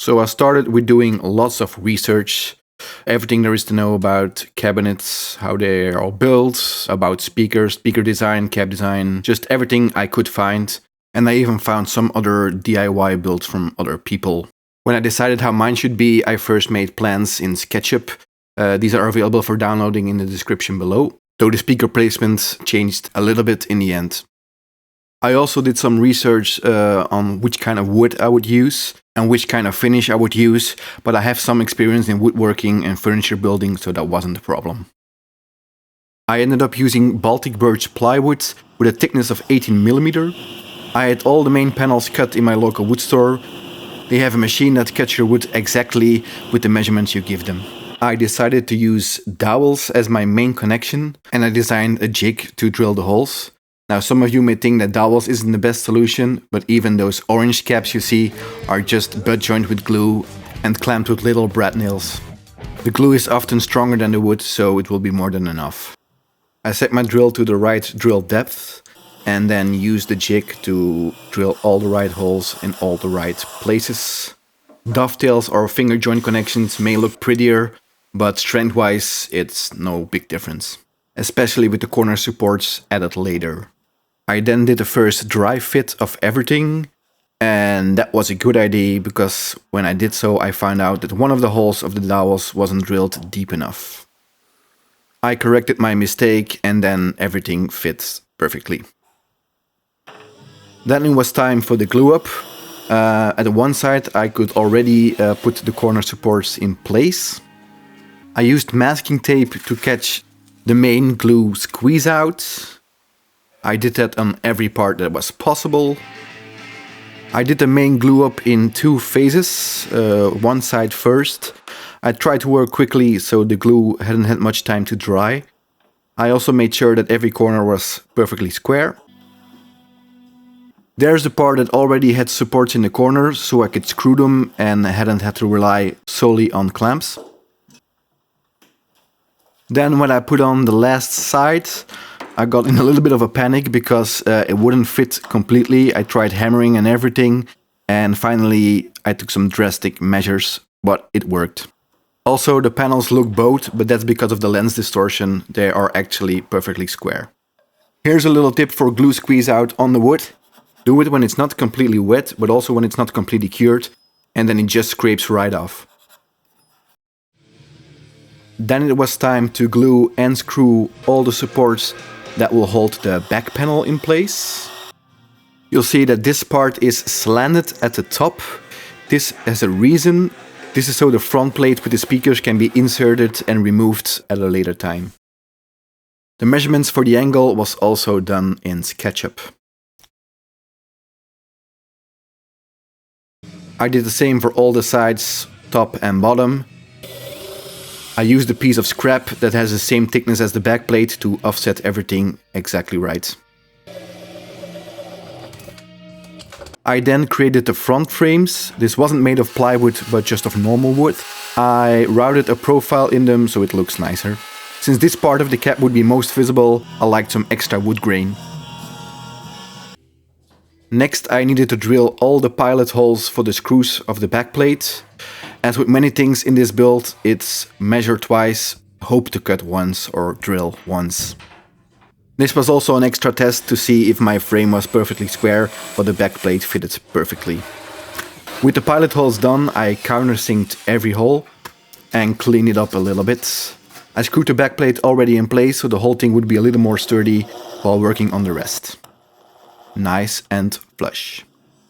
So I started with doing lots of research, everything there is to know about cabinets, how they are all built, about speakers, speaker design, cab design, just everything I could find. And I even found some other DIY builds from other people. When I decided how mine should be, I first made plans in SketchUp. These are available for downloading in the description below, though the speaker placement changed a little bit in the end. I also did some research on which kind of wood I would use and which kind of finish I would use, but I have some experience in woodworking and furniture building, so that wasn't a problem. I ended up using Baltic birch plywood with a thickness of 18mm. I had all the main panels cut in my local wood store. They have a machine that cuts your wood exactly with the measurements you give them. I decided to use dowels as my main connection, and I designed a jig to drill the holes. Now, some of you may think that dowels isn't the best solution, but even those orange caps you see are just butt joined with glue and clamped with little brad nails. The glue is often stronger than the wood, so it will be more than enough. I set my drill to the right drill depth and then use the jig to drill all the right holes in all the right places. Dovetails or finger joint connections may look prettier, but strength-wise it's no big difference, especially with the corner supports added later. I then did the first dry fit of everything, and that was a good idea because when I did so I found out that one of the holes of the dowels wasn't drilled deep enough. I corrected my mistake and then everything fits perfectly. Then it was time for the glue up. At the one side I could already put the corner supports in place. I used masking tape to catch the main glue squeeze out. I did that on every part that was possible. I did the main glue up in 2 phases, one side first. I tried to work quickly so the glue hadn't had much time to dry. I also made sure that every corner was perfectly square. There's the part that already had supports in the corners so I could screw them and hadn't had to rely solely on clamps. Then when I put on the last side, I got in a little bit of a panic because it wouldn't fit completely. I tried hammering and everything, and finally I took some drastic measures, but it worked. Also, the panels look bowed, but that's because of the lens distortion. They are actually perfectly square. Here's a little tip for glue squeeze out on the wood. Do it when it's not completely wet, but also when it's not completely cured, and then it just scrapes right off. Then it was time to glue and screw all the supports that will hold the back panel in place. You'll see that this part is slanted at the top. This has a reason. This is so the front plate with the speakers can be inserted and removed at a later time. The measurements for the angle was also done in SketchUp. I did the same for all the sides, top and bottom. I used a piece of scrap that has the same thickness as the backplate to offset everything exactly right. I then created the front frames. This wasn't made of plywood but just of normal wood. I routed a profile in them so it looks nicer. Since this part of the cab would be most visible, I liked some extra wood grain. Next I needed to drill all the pilot holes for the screws of the backplate. As with many things in this build, it's measure twice, hope to cut once or drill once. This was also an extra test to see if my frame was perfectly square, but the backplate fitted perfectly. With the pilot holes done, I countersinked every hole and cleaned it up a little bit. I screwed the backplate already in place so the whole thing would be a little more sturdy while working on the rest. Nice and flush.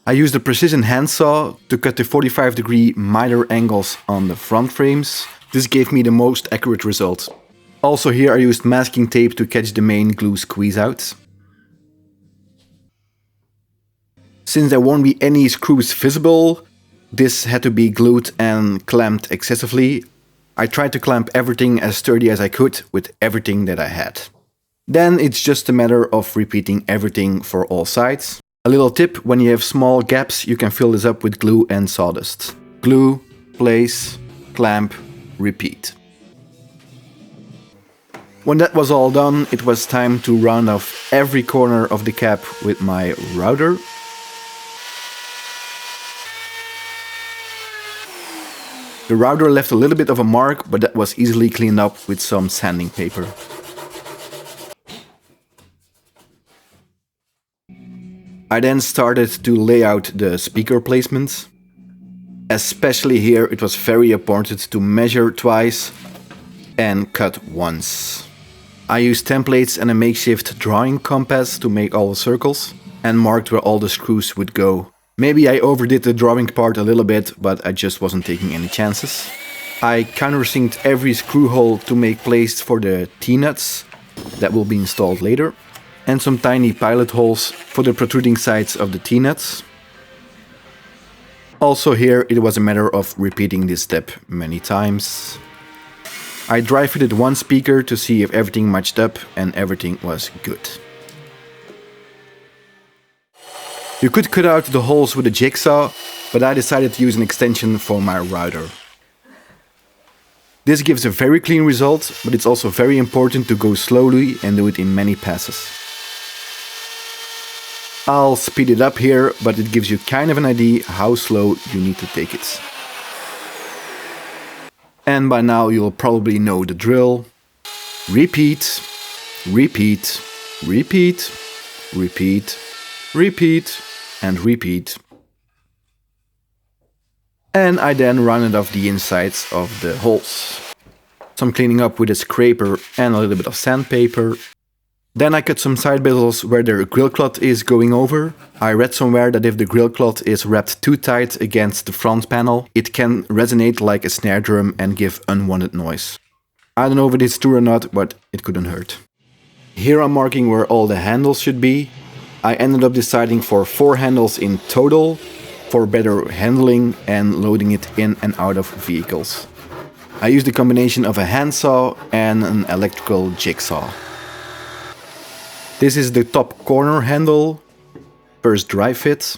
I used a precision handsaw to cut the 45-degree miter angles on the front frames. This gave me the most accurate result. Also here I used masking tape to catch the main glue squeeze out. Since there won't be any screws visible, this had to be glued and clamped excessively. I tried to clamp everything as sturdy as I could with everything that I had. Then it's just a matter of repeating everything for all sides. A little tip, when you have small gaps, you can fill this up with glue and sawdust. Glue, place, clamp, repeat. When that was all done, it was time to round off every corner of the cab with my router. The router left a little bit of a mark, but that was easily cleaned up with some sanding paper. I then started to lay out the speaker placements. Especially here, it was very important to measure twice and cut once. I used templates and a makeshift drawing compass to make all the circles and marked where all the screws would go. Maybe I overdid the drawing part a little bit, but I just wasn't taking any chances. I countersinked every screw hole to make place for the T-nuts that will be installed later, and some tiny pilot holes for the protruding sides of the T-nuts. Also here it was a matter of repeating this step many times. I dry fitted one speaker to see if everything matched up, and everything was good. You could cut out the holes with a jigsaw, but I decided to use an extension for my router. This gives a very clean result, but it's also very important to go slowly and do it in many passes. I'll speed it up here, but it gives you kind of an idea how slow you need to take it. And by now you'll probably know the drill. Repeat, repeat, repeat, repeat, repeat, and repeat. And I then rounded off the insides of the holes. Some cleaning up with a scraper and a little bit of sandpaper. Then I cut some side bezels where the grill cloth is going over. I read somewhere that if the grill cloth is wrapped too tight against the front panel, it can resonate like a snare drum and give unwanted noise. I don't know if it is true or not, but it couldn't hurt. Here I'm marking where all the handles should be. I ended up deciding for 4 handles in total, for better handling and loading it in and out of vehicles. I used a combination of a handsaw and an electrical jigsaw. This is the top corner handle, first dry fit,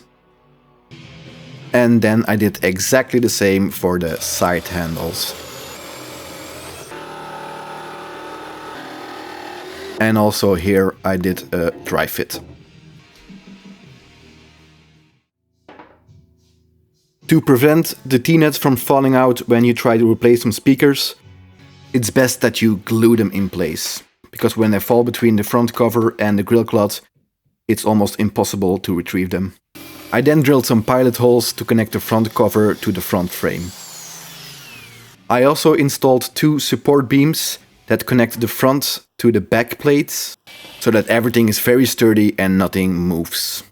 and then I did exactly the same for the side handles. And also here I did a dry fit. To prevent the T-nuts from falling out when you try to replace some speakers, it's best that you glue them in place, because when they fall between the front cover and the grill cloth, it's almost impossible to retrieve them. I then drilled some pilot holes to connect the front cover to the front frame. I also installed 2 support beams that connect the front to the back plates, so that everything is very sturdy and nothing moves.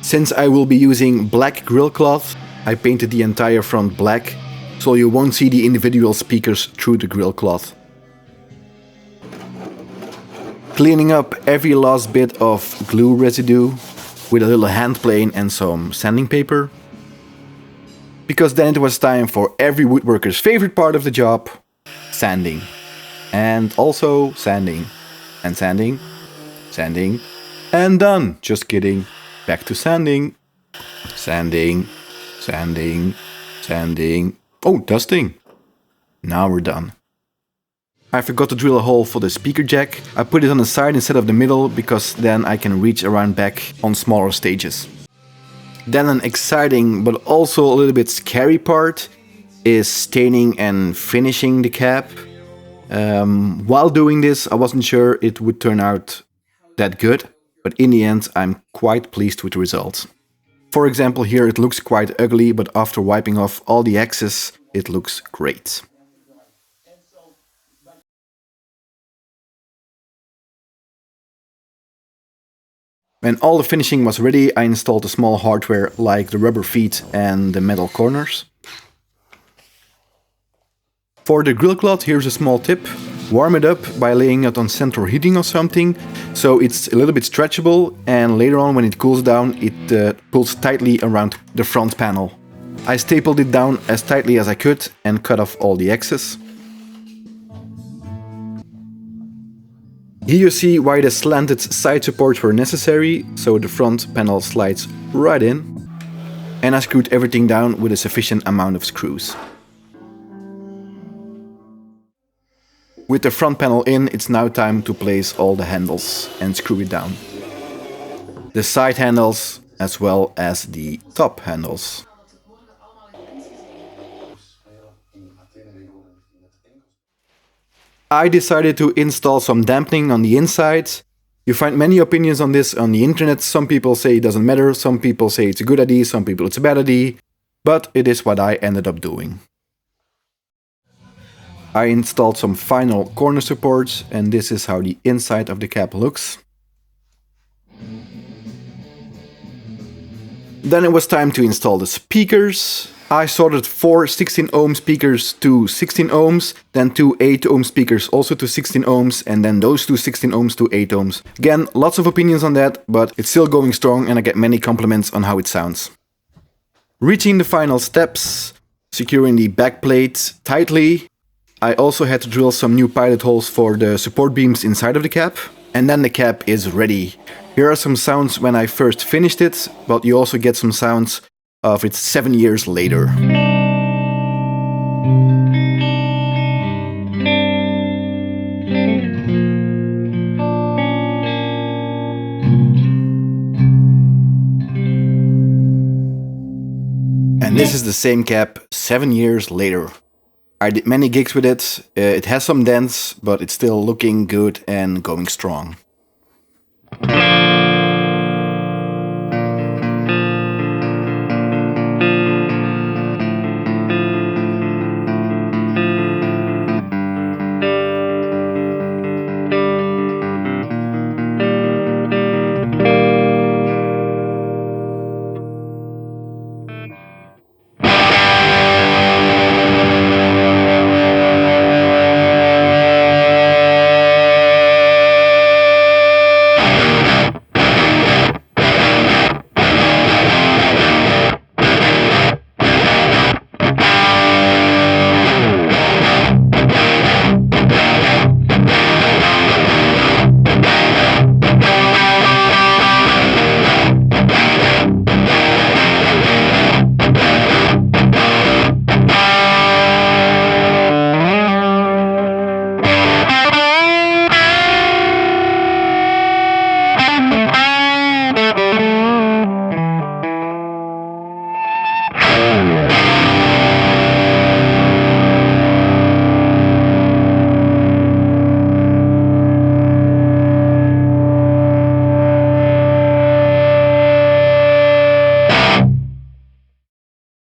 Since I will be using black grill cloth, I painted the entire front black, so you won't see the individual speakers through the grill cloth. Cleaning up every last bit of glue residue with a little hand plane and some sanding paper. Because then it was time for every woodworker's favorite part of the job, sanding. And also sanding. And sanding. Sanding. And done. Just kidding. Back to sanding. Sanding. Sanding. Sanding. Oh, dusting. Now we're done. I forgot to drill a hole for the speaker jack. I put it on the side instead of the middle, because then I can reach around back on smaller stages. Then an exciting but also a little bit scary part is staining and finishing the cap. While doing this, I wasn't sure it would turn out that good, but in the end I'm quite pleased with the results. For example, here it looks quite ugly, but after wiping off all the excess, it looks great. When all the finishing was ready, I installed a small hardware like the rubber feet and the metal corners. For the grill cloth, here's a small tip. Warm it up by laying it on central heating or something, so it's a little bit stretchable, and later on when it cools down, it pulls tightly around the front panel. I stapled it down as tightly as I could and cut off all the excess. Here you see why the slanted side supports were necessary, so the front panel slides right in. And I screwed everything down with a sufficient amount of screws. With the front panel in, it's now time to place all the handles and screw it down. The side handles as well as the top handles. I decided to install some dampening on the inside. You find many opinions on this on the internet. Some people say it doesn't matter, some people say it's a good idea, some people it's a bad idea, but it is what I ended up doing. I installed some final corner supports, and this is how the inside of the cap looks. Then it was time to install the speakers. I sorted 4 16 ohm speakers to 16 ohms, then 2 8 ohm speakers also to 16 ohms, and then those 2 16 ohms to 8 ohms. Again, lots of opinions on that, but it's still going strong and I get many compliments on how it sounds. Reaching the final steps, securing the backplate tightly. I also had to drill some new pilot holes for the support beams inside of the cap. And then the cap is ready. Here are some sounds when I first finished it, but you also get some sounds of it 7 years later. And this is the same cap 7 years later. I did many gigs with it. It has some dents, but it's still looking good and going strong.